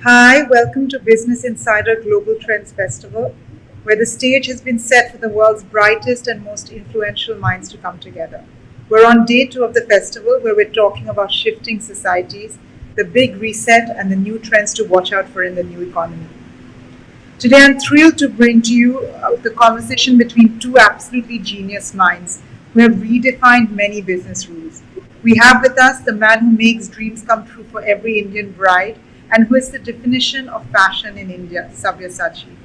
Hi, welcome to Business Insider Global Trends Festival, where the stage has been set for the world's brightest and most influential minds to come together. We're on day two of the festival, where we're talking about shifting societies, the big reset, and the new trends to watch out for in the new economy. Today, I'm thrilled to bring to you the conversation between two absolutely genius minds who have redefined many business rules. We have with us the man who makes dreams come true for every Indian bride and who is the definition of fashion in India, Sabyasachi.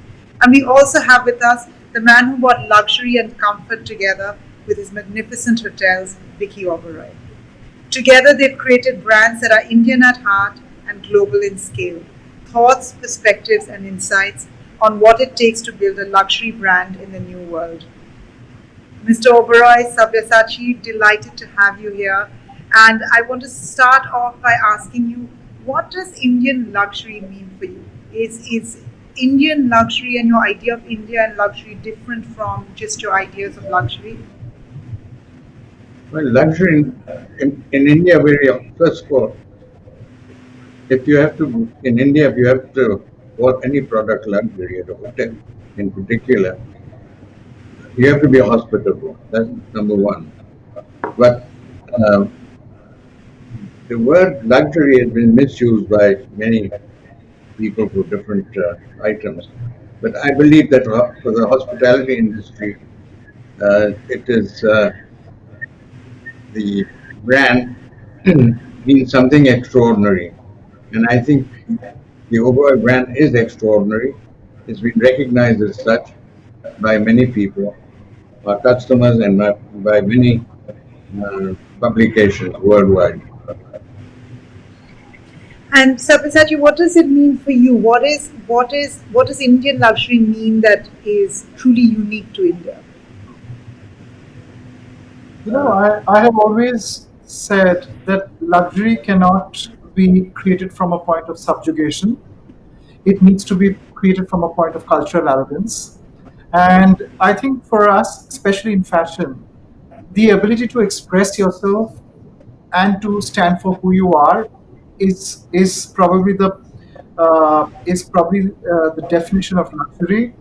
And we also have with us the man who brought luxury and comfort together with his magnificent hotels, Vicky Oberoi. Together, they've created brands that are Indian at heart and global in scale. Thoughts, perspectives, and insights on what it takes to build a luxury brand in the new world. Mr. Oberoi, Sabyasachi, delighted to have you here. And I want to start off by asking you, what does Indian luxury mean for you? Is Indian luxury and your idea of India and luxury different from just your ideas of luxury? Well, luxury in India, first of all, if you have to, in India, if you have to, or any product luxury at a hotel in particular, you have to be hospitable. That's number one. But uh, the word luxury has been misused by many people for different items. But I believe that for the hospitality industry, it is the brand means something extraordinary. And I think the Oberoi brand is extraordinary. It's been recognized as such by many people, our customers, and by many publications worldwide. And Sabyasachi, what does it mean for you? What does Indian luxury mean that is truly unique to India? I have always said that luxury cannot be created from a point of subjugation. It needs to be created from a point of cultural arrogance. And I think for us, especially in fashion, the ability to express yourself and to stand for who you are is probably the definition of luxury.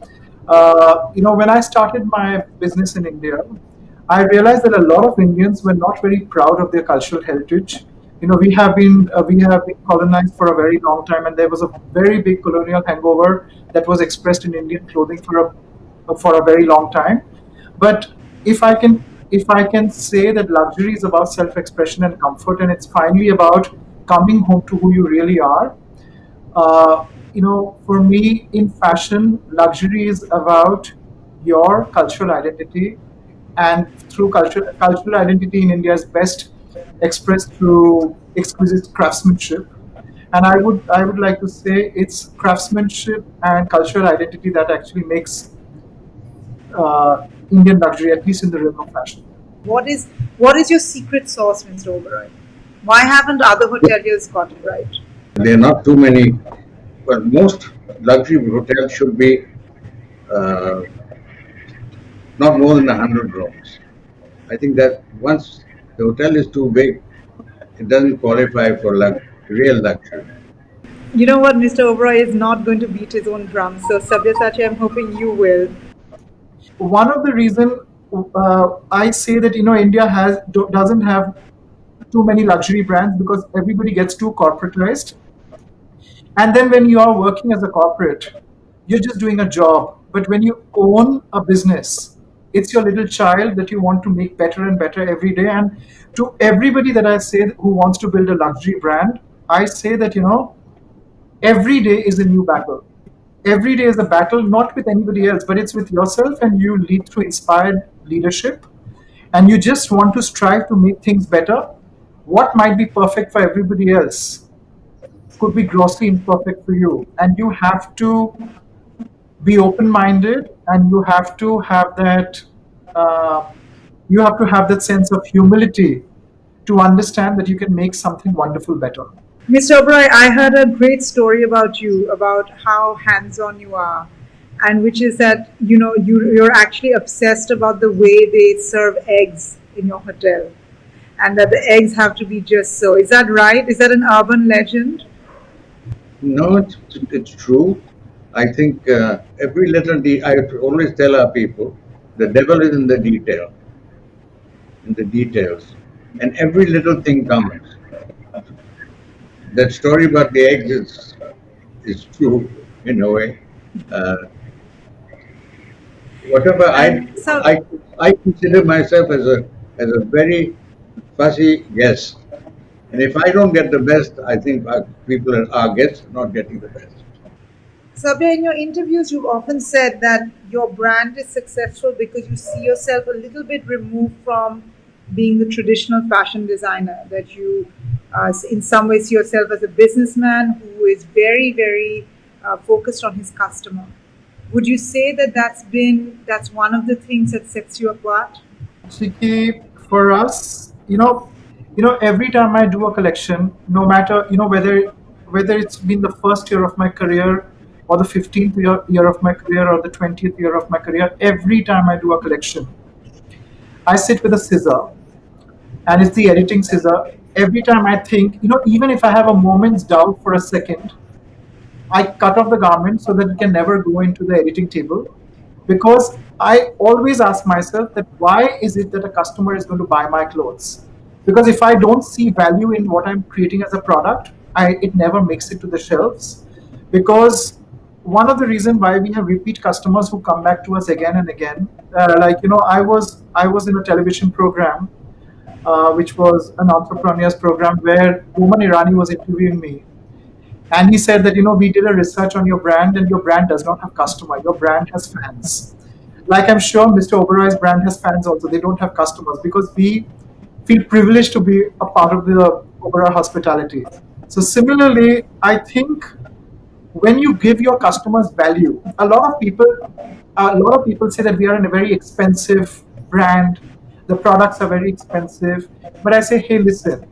When I started my business in India, I realized that a lot of Indians were not very proud of their cultural heritage. We have been colonized for a very long time, and there was a very big colonial hangover that was expressed in Indian clothing for a very long time. But if I can if I can say that luxury is about self-expression and comfort, and it's finally about coming home to who you really are. For me, in fashion, luxury is about your cultural identity, and through cultural identity in India is best expressed through exquisite craftsmanship. And I would like to say it's craftsmanship and cultural identity that actually makes Indian luxury, at least in the realm of fashion. What is your secret sauce, Mr. Oberoi? Why haven't other hoteliers got it right? There are not too many, but most luxury hotels should be uh, not more than 100 rooms. I think that once the hotel is too big, it doesn't qualify for real luxury. You know what? Mr. Oberoi is not going to beat his own drum. So, Sabyasachi, I'm hoping you will. One of the reason I say that India doesn't have too many luxury brands because everybody gets too corporatized. And then when you are working as a corporate, you're just doing a job. But when you own a business, it's your little child that you want to make better and better every day. And to everybody that I say who wants to build a luxury brand, I say that every day is a new battle. Every day is a battle, not with anybody else, but it's with yourself, and you lead through inspired leadership. And you just want to strive to make things better. What might be perfect for everybody else could be grossly imperfect for you. And you have to be open minded, and uh, you have to have that sense of humility to understand that you can make something wonderful better. Mr. Oberoi, I heard a great story about you, about how hands-on you are, and which is that you're actually obsessed about the way they serve eggs in your hotel, and that the eggs have to be just so. Is that right? Is that an urban legend? No, it's true. I think every little I always tell our people, the devil is in the details, and every little thing counts. That story about the eggs is true in a way. Uh, whatever And so, I I consider myself as a very fussy guest, and if I don't get the best, I think our guests are not getting the best. Sabya, in your interviews, you've often said that your brand is successful because you see yourself a little bit removed from being the traditional fashion designer, that you, in some ways, see yourself as a businessman who is very, very focused on his customer. Would you say that that's one of the things that sets you apart? Chiki, for us, every time I do a collection, no matter whether it's been the first year of my career or the 15th year of my career or the 20th year of my career, every time I do a collection, I sit with a scissor and it's the editing scissor. Every time I think, even if I have a moment's doubt for a second, I cut off the garment so that it can never go into the editing table, because I always ask myself that why is it that a customer is going to buy my clothes? Because if I don't see value in what I'm creating as a product, it never makes it to the shelves. Because one of the reasons why we have repeat customers who come back to us again and again, I was in a television program, which was an entrepreneurs program where Woman Irani was interviewing me, and he said that, we did a research on your brand and your brand does not have customer. Your brand has fans. Like I'm sure Mr. Oberoi's brand has fans also. They don't have customers because we feel privileged to be a part of the Oberoi hospitality. So similarly, I think when you give your customers value, a lot of people say that we are in a very expensive brand. The products are very expensive. But I say, hey, listen,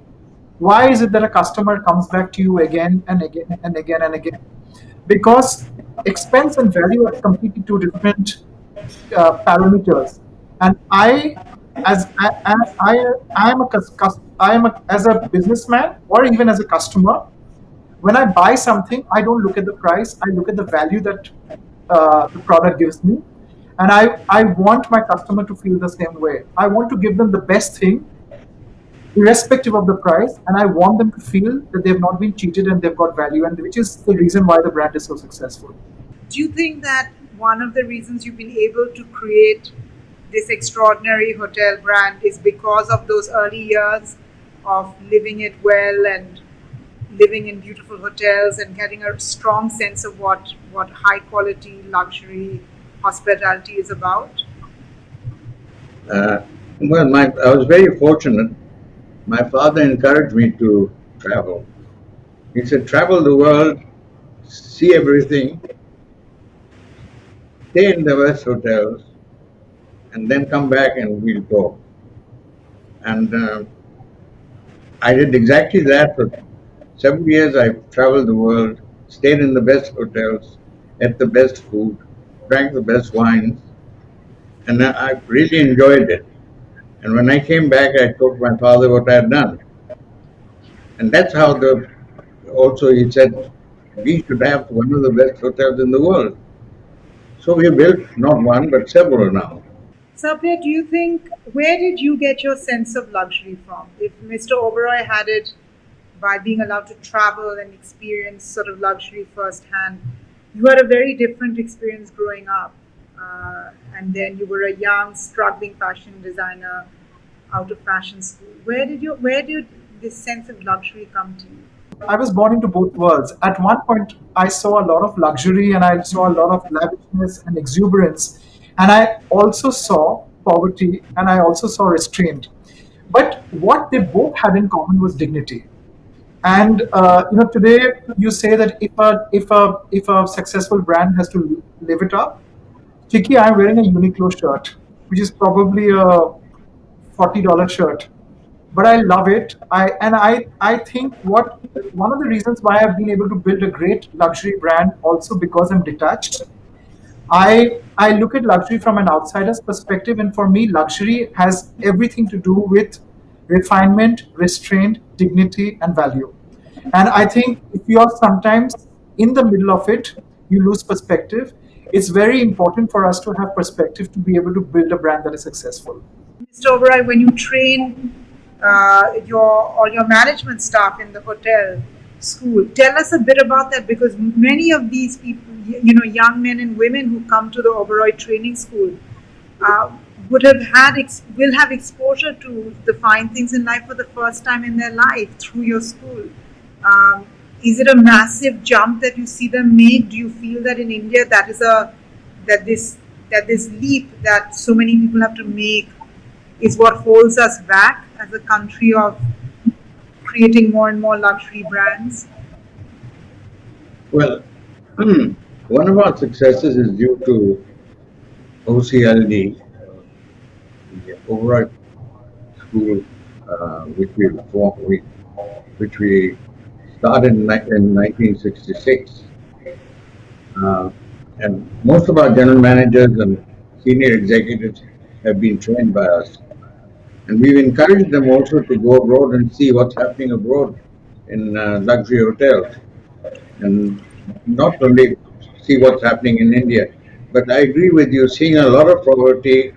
why is it that a customer comes back to you again and again and again and again? Because expense and value are completely two different parameters. And I am as a businessman or even as a customer, when I buy something, I don't look at the price. I look at the value that the product gives me, and I want my customer to feel the same way. I want to give them the best thing irrespective of the price, and I want them to feel that they've not been cheated and they've got value, and which is the reason why the brand is so successful. Do you think that one of the reasons you've been able to create this extraordinary hotel brand is because of those early years of living it well and living in beautiful hotels and getting a strong sense of what high quality luxury hospitality is about? Uh, I was very fortunate. My father encouraged me to travel. He said, travel the world, see everything, stay in the best hotels, and then come back and we'll talk. And I did exactly that for several years. I traveled the world, stayed in the best hotels, ate the best food, drank the best wines, and I really enjoyed it. And when I came back, I told my father what I had done. And that's how also he said, we should have one of the best hotels in the world. So we built not one, but several now. Sabya, do you think, where did you get your sense of luxury from? If Mr. Oberoi had it by being allowed to travel and experience sort of luxury firsthand, you had a very different experience growing up. And then you were a young, struggling fashion designer out of fashion school. Where did this sense of luxury come to you? I was born into both worlds. At one point, I saw a lot of luxury and I saw a lot of lavishness and exuberance, and I also saw poverty and I also saw restraint. But what they both had in common was dignity. And today you say that if a successful brand has to live it up, Chiki, I'm wearing a Uniqlo shirt, which is probably a $40 shirt, but I love it. I think what one of the reasons why I've been able to build a great luxury brand also because I'm detached. I look at luxury from an outsider's perspective, and for me, luxury has everything to do with refinement, restraint, dignity, and value. And I think if you're sometimes in the middle of it, you lose perspective. It's very important for us to have perspective to be able to build a brand that is successful. Mr. Oberoi, when you train your all your management staff in the hotel school, tell us a bit about that because many of these people, young men and women who come to the Oberoi training school, uh, will have exposure to the fine things in life for the first time in their life through your school. Um, is it a massive jump that you see them make? Do you feel that in India that this that this leap that so many people have to make is what holds us back as a country of creating more and more luxury brands? Well, one of our successes is due to OCLD, the Oberoi School, which we started in 1966. Uh, and most of our general managers and senior executives have been trained by us. And we've encouraged them also to go abroad and see what's happening abroad in luxury hotels. And not only see what's happening in India, but I agree with you, seeing a lot of poverty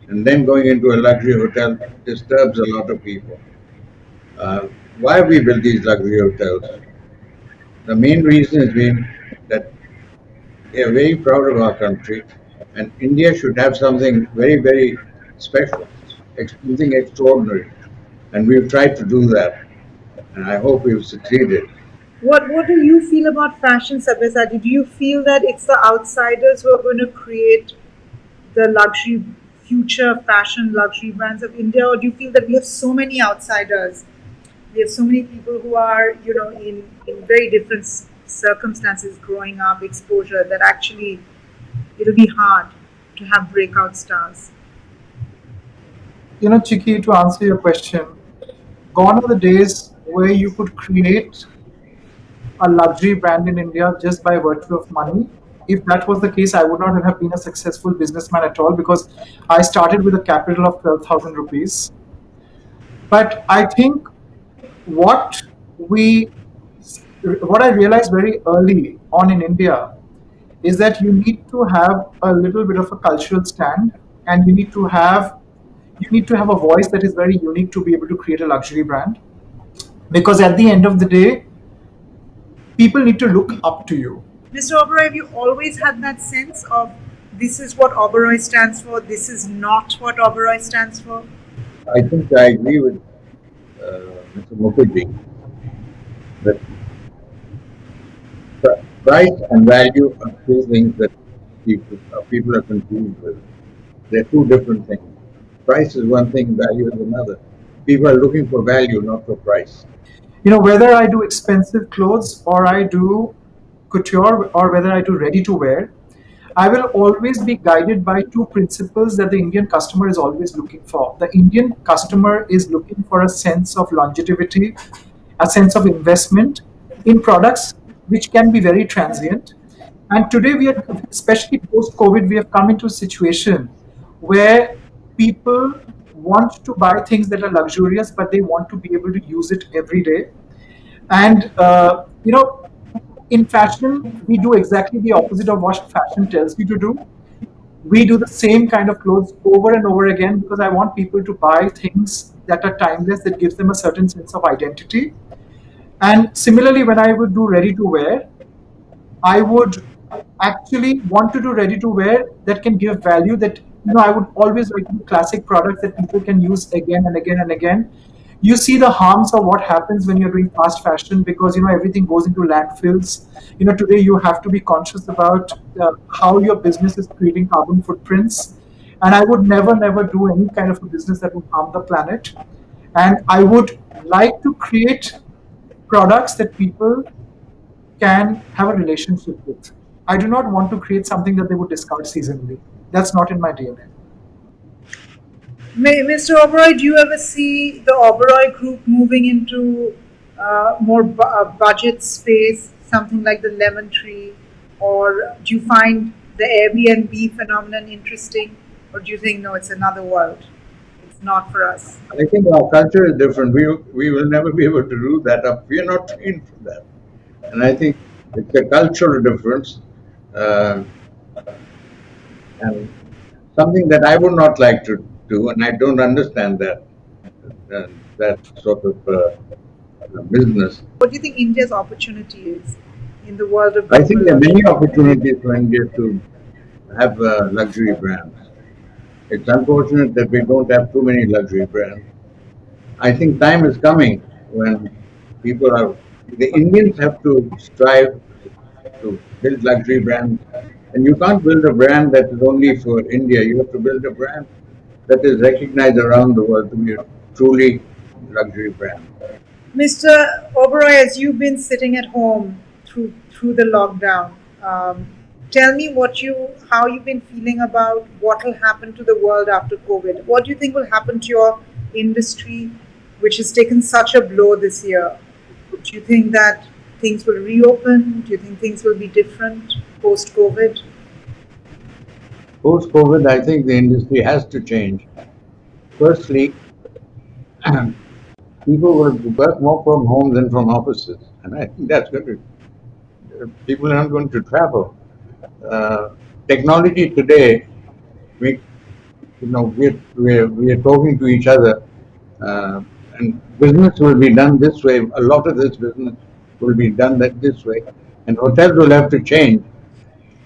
and then going into a luxury hotel disturbs a lot of people. Uh, why have we built these luxury hotels? The main reason has been that we are very proud of our country, and India should have something very, very special, something extraordinary. And we've tried to do that, and I hope we've succeeded. What do you feel about fashion, Sabyasachi? Do you feel that it's the outsiders who are going to create the luxury future fashion luxury brands of India, or do you feel that we have so many outsiders? We have so many people who are, in very different circumstances growing up, exposure, that actually it'll be hard to have breakout stars. Chiki, to answer your question, gone are the days where you could create a luxury brand in India just by virtue of money. If that was the case, I would not have been a successful businessman at all because I started with a capital of 12,000 rupees. But I think what we what I realized very early on in India is that you need to have a little bit of a cultural stand, and you need to have a voice that is very unique to be able to create a luxury brand, because at the end of the day, people need to look up to you. Mr. Oberoi, have you always had that sense of this is what Oberoi stands for, this is not what Oberoi stands for? I think I agree with Mr. Mukherjee that price and value are two things that people are confused with. They're two different things. Price is one thing, value is another. People are looking for value, not for price. Whether I do expensive clothes or I do couture or whether I do ready to wear, I will always be guided by two principles that the Indian customer is always looking for. The Indian customer is looking for a sense of longevity, a sense of investment in products which can be very transient. And today, especially post COVID, we have come into a situation where people want to buy things that are luxurious, but they want to be able to use it every day. And in fashion, we do exactly the opposite of what fashion tells you to do. We do the same kind of clothes over and over again because I want people to buy things that are timeless, that gives them a certain sense of identity. And similarly, when I would do ready to wear, I would actually want to do ready to wear that can give value. That I would always like to do classic products that people can use again and again and again. You see the harms of what happens when you're doing fast fashion because everything goes into landfills. Today you have to be conscious about how your business is creating carbon footprints. And I would never do any kind of a business that would harm the planet. And I would like to create products that people can have a relationship with. I do not want to create something that they would discard seasonally. That's not in my DNA. Mr. Oberoi, do you ever see the Oberoi group moving into more budget space, something like the Lemon Tree, or do you find the Airbnb phenomenon interesting, or do you think no, it's another world? It's not for us. I think our culture is different. We will never be able to do that. We are not trained for that. And I think It's a cultural difference, uh, and something that I would not like to do, and I don't understand that sort of business. What do you think India's opportunity is in the world of I global think there are many luxury? opportunities for India to have luxury brands. It's unfortunate that we don't have too many luxury brands. I think time is coming when people are, the Indians have to strive to build luxury brands. And you can't build a brand that is only for India. You have to build a brand that is recognized around the world to be a truly luxury brand. Mr. Oberoi, as you've been sitting at home through the lockdown, tell me how you've been feeling about what will happen to the world after COVID. What do you think will happen to your industry, which has taken such a blow this year? Do you think that things will reopen? Do you think things will be different post COVID? Post COVID, I think the industry has to change. Firstly, people will work more from home than from offices. And I think that's going to, people are not going to travel. Uh, Technology today, we, we are talking to each other, uh, and business will be done this way. A lot of this business will be done this way, and hotels will have to change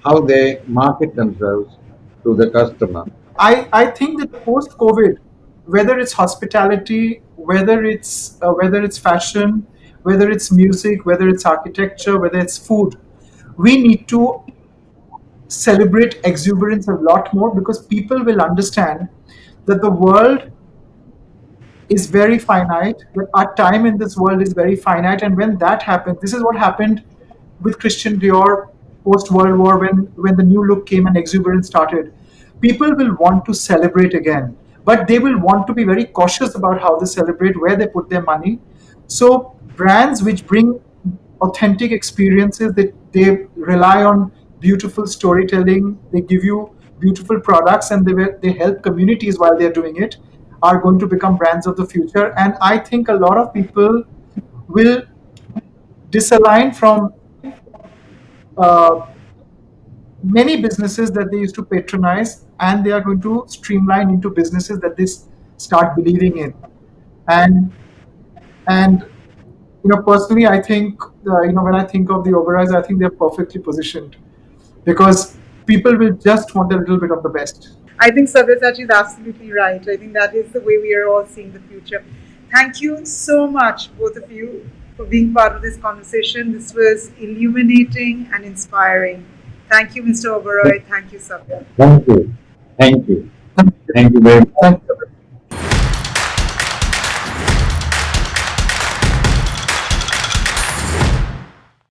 how they market themselves to the customer. I think that post COVID, whether it's hospitality, whether it's fashion, whether it's music, whether it's architecture, whether it's food, we need to celebrate exuberance a lot more because people will understand that the world is very finite, that our time in this world is very finite. And when that happens, this is what happened with Christian Dior post World War when the new look came and exuberance started. People will want to celebrate again, but they will want to be very cautious about how they celebrate, where they put their money. So brands which bring authentic experiences, they rely on beautiful storytelling, they give you beautiful products, and they help communities while they're doing it, are going to become brands of the future. And I think a lot of people will disalign from uh, many businesses that they used to patronize, and they are going to streamline into businesses that they start believing in. And and personally, I think when I think of the Oberois, I think they're perfectly positioned because people will just want a little bit of the best. I think Sabyasachi is absolutely right. I think that is the way we are all seeing the future. Thank you so much, both of you, for being part of this conversation. This was illuminating and inspiring. Thank you, Mr. Oberoi. Thank you, Sabya. Thank you. Thank you. Thank you. Thank you very much. Thank you.